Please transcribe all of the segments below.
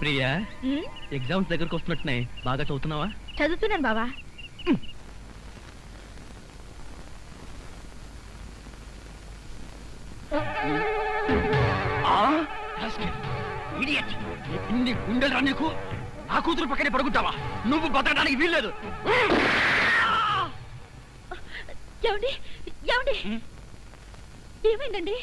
Priya, exams దగ్గరకు వస్తున్నట్టున్నాయి, బాగా చదువుతున్నావా? చదువుతున్నాను బావా. ఇన్ని గుండెలు నీకు, ఆ కూతురు పక్కనే పడుకుంటావా? నువ్వు బతకడానికి వీల్లేదు. ఏమండి ఏమండి ఏమైందండి?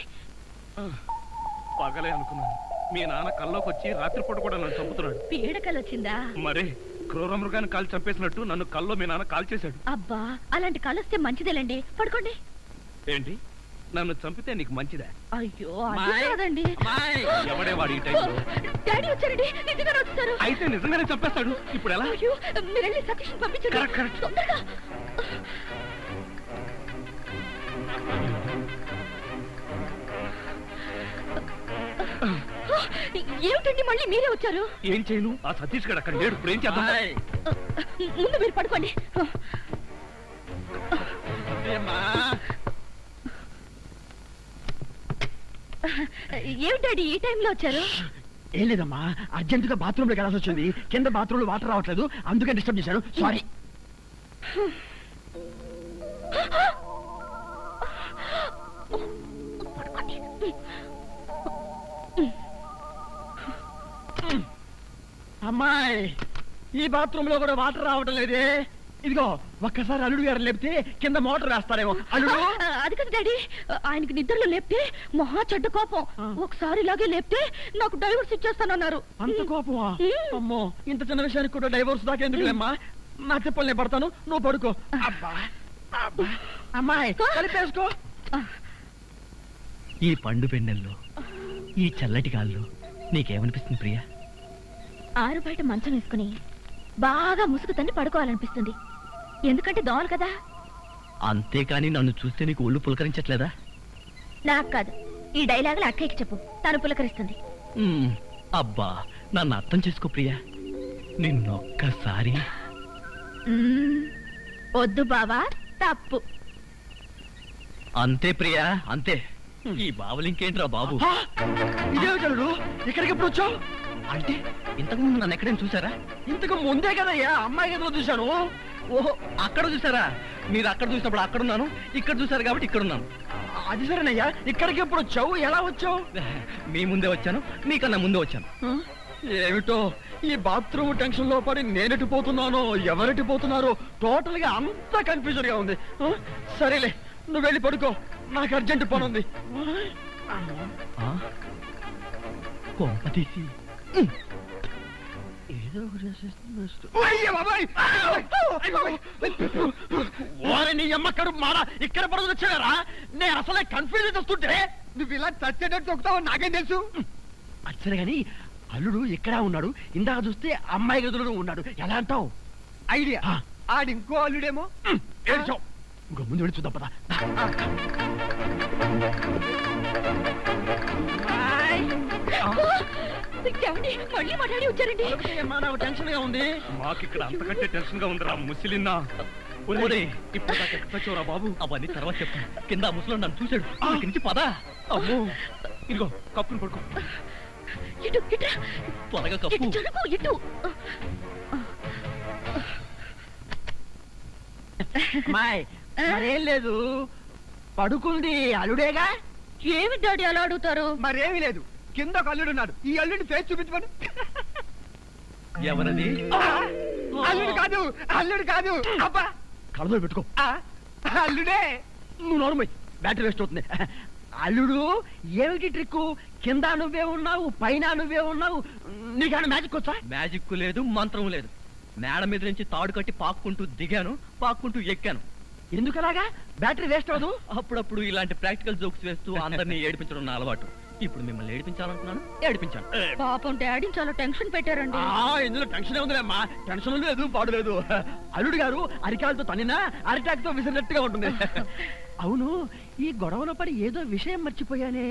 పగలే అనుకున్నాను, మీ నాన్న కల్లోకి వచ్చి రాత్రిపూట కూడా నన్ను చంపుతున్నాడు. పీడకలు వచ్చిందా? మరే క్రూర మృగాన్ని కాల్ చంపేసినట్టు నన్ను కల్లో మీ నాన్న కాల్ చేశాడు. అబ్బా, అలాంటి కళ్ళు వస్తే మంచిదేలండి, పడుకోండి. ఏంటి, నన్ను చంపితే నీకు మంచిదా? అయ్యో అది కాదండి. ఎవడే వాడు ఈ టైంలో? డాడీ వచ్చారండి, నిజంగానే వచ్చారు. అయితే నిజంగానే చంపేస్తాడు. ఇప్పుడు ఎలా? అయ్యో, మీరు వెళ్ళి సతీష్ని పంపించండి తొందరగా. ఏమిటండి మళ్ళీ మీరే వచ్చారు? ఏం చేయను, ఆ సతీష్ గడు అక్కడ లేడు. ఇప్పుడు ఏం చేద్దాం? ముందు మీరు పడుకోండి. ఏమిటాడి ఈ టైంలో వచ్చారు? ఏం లేదమ్మా, అర్జెంటుగా బాత్రూమ్ లోకి వెళ్ళాల్సి వచ్చింది. కింద బాత్రూమ్ లో వాటర్ రావట్లేదు, అందుకే డిస్టర్బ్ చేశాను. సారీ. అమ్మాయి, ఈ బాత్రూమ్ లో కూడా వాటర్ రావటం లేదే. ఇదిగో ఒక్కసారి అల్లుడు గారు లేపితే కింద మోటార్ వేస్తారేమో. అల్లుడు అది కదా డాడీ, ఆయనకి నిద్రలో లేపితే మహా చెడ్డ కోపం. ఒకసారి ఇలాగే లేపితే నాకు డైవర్స్ ఇచ్చేస్తానన్నారు. అంత కోపమా? అమ్మో, ఇంత చిన్న విషయానికి కూడా డైవర్స్ దాకా ఎందుకులేమ్మా? నా చెప్పలు నేను పడతాను, నువ్వు పడుకో. అబ్బా అమ్మాయి, కలిపేసుకో. ఈ పండు పెన్నెల్లో, ఈ చల్లటి గాల్లో నీకేమనిపిస్తుంది ప్రియా? ఆరు బయట మంచం వేసుకుని బాగా ముసుగు తన్ని పడుకోవాలనిపిస్తుంది. ఎందుకంటే దోమలు కదా. అంతేకాని నన్ను చూస్తే నీకు ఒళ్ళు పులకరించట్లేదా? నాకు కాదు, ఈ డైలాగులు అక్కయ్యకి చెప్పు, తను పులకరిస్తుంది. అబ్బా, నన్ను అర్థం చేసుకో ప్రియా. నిన్నొక్కసారి. వద్దు బావా, తప్పు. అంతే ప్రియా, అంతే. ఈ బావులు ఇంకేంట్రా బాబు? ఇదేమిటడు, ఇక్కడికి ఎప్పుడు వచ్చావు? అంటే ఇంతకు ముందు నన్ను ఎక్కడైనా చూసారా? ఇంతకు ముందే కదయ్యా అమ్మాయి గదిలో చూశాను. ఓహో, అక్కడ చూసారా? మీరు అక్కడ చూసినప్పుడు అక్కడున్నాను, ఇక్కడ చూసారు కాబట్టి ఇక్కడున్నాను. అది సరేనయ్యా, ఇక్కడికి ఎప్పుడు వచ్చావు, ఎలా వచ్చావు? మీ ముందే వచ్చాను, మీకన్నా ముందే వచ్చాను. ఏమిటో ఈ బాత్రూమ్ టెన్షన్ లో పడి నేనెటు పోతున్నానో ఎవరెటు పోతున్నారో టోటల్ గా అంతా కన్ఫ్యూజన్ గా ఉంది. సరేలే, నువ్వు వెళ్ళి పడుకో, నాకు అర్జెంట్ పని ఉంది. తీసి ఏదో నీ అమ్మ కడుపు మాడ, ఇక్కడ పడుకుని వచ్చారా? నేను అసలే కన్ఫ్యూజన్ వస్తుంటే నువ్వు ఇలా చచ్చేటట్టు చెప్తావు, నాకేం తెలుసు. అచ్చరే గాని అల్లుడు ఎక్కడా ఉన్నాడు? ఇందాక చూస్తే అమ్మాయి గదిలో ఉన్నాడు, ఎలా అంటావు? ఐడియా, ఆడి ఇంకో అల్లుడేమో. ఇంకో ముందు వెళ్ళి చూద్దాం పదా. మళ్ళీ మాట్లాడి వచ్చారండి. నాకు టెన్షన్ గా ఉంది. మాకు ఇక్కడ అంతకంటే టెన్షన్ గా ఉందిరా ముసిలిన్నా. ఇప్పుడు చచ్చోరా బాబు. అవన్నీ తర్వాత చెప్తాను. కింద ముసలో నన్ను చూశాడు, ఇక్కడి నుంచి పదా. అమ్మో, ఇదిగో కప్పుని పడుకో. ఇటు ఇటు త్వరగా కప్పు. ఇటు మరేం లేదు, పడుకుంది అల్లుడేగా. ఏమి డాడీ అలా అడుగుతారు? మరేమీ లేదు, కింద ఒక అల్లుడు ఉన్నాడు. ఈ అల్లుడిని ఫేస్ చూపించమను. ఎవరది? అల్లుడు కాదు, అల్లుడు కాదు. అబ్బా, కళ్ళలో పెట్టుకో. అల్లుడే. నువ్వు నోరుమై, బ్యాటరీ వేస్ట్ అవుతుంది. అల్లుడు ఏమిటి ట్రిక్? కింద నువ్వే ఉన్నావు, పైన నువ్వే ఉన్నావు. నీకేమైనా మ్యాజిక్ వచ్చా? మ్యాజిక్ లేదు, మంత్రం లేదు. మేడ మీద నుంచి తాడు కట్టి పాక్కుంటూ దిగాను, పాక్కుంటూ ఎక్కాను. ఎందుకలాగా? బ్యాటరీ వేస్ట్ అవ్వదు. అప్పుడప్పుడు ఇలాంటి ప్రాక్టికల్ జోక్స్ వేస్తూ అందరినీ ఏడిపించడం నా అలవాటు. ఇప్పుడు మిమ్మల్ని ఏడిపించాలనుకున్నాను, ఏడిపించాను. పాపం డాడీ చాలా టెన్షన్ పెట్టారండి. ఇందులో టెన్షన్ ఉందిలేమ్మా, టెన్షన్ లేదు, పాడు లేదు. అల్లుడు గారు అరికాలతో తనినా అరిటాక్ తో విసిరినట్టుగా ఉంటుంది. అవును, ఈ గొడవలో పడి ఏదో విషయం మర్చిపోయానే.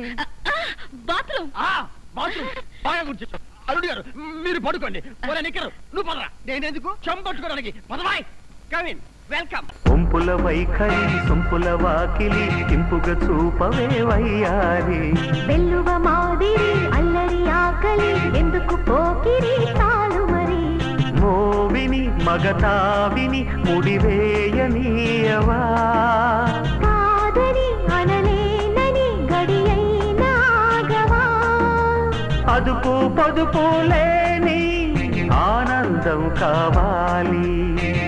బాత్రూమ్ బాగా గుర్తు. అల్లుడు గారు మీరు పడుకోండి నిక్కరు నువ్వు పదరా. నేనెందుకు చెంపట్టుకోవడానికి పదవాయ్. Come in welcome. ఒంపుల వైఖరి సొంపుల వాకిలి ఇంపుగా చూపవే వయ్యారి. వెల్లువ మాదిరి అల్లరి ఆకలి ఎందుకు పోకిరి చాలు మరి. మోవిని మగతావిని ముడివేయనీయవా. కాదని అనలేనని గడియైనాగవా. అదుపు పొదుపు లేని ఆనందం కావాలి.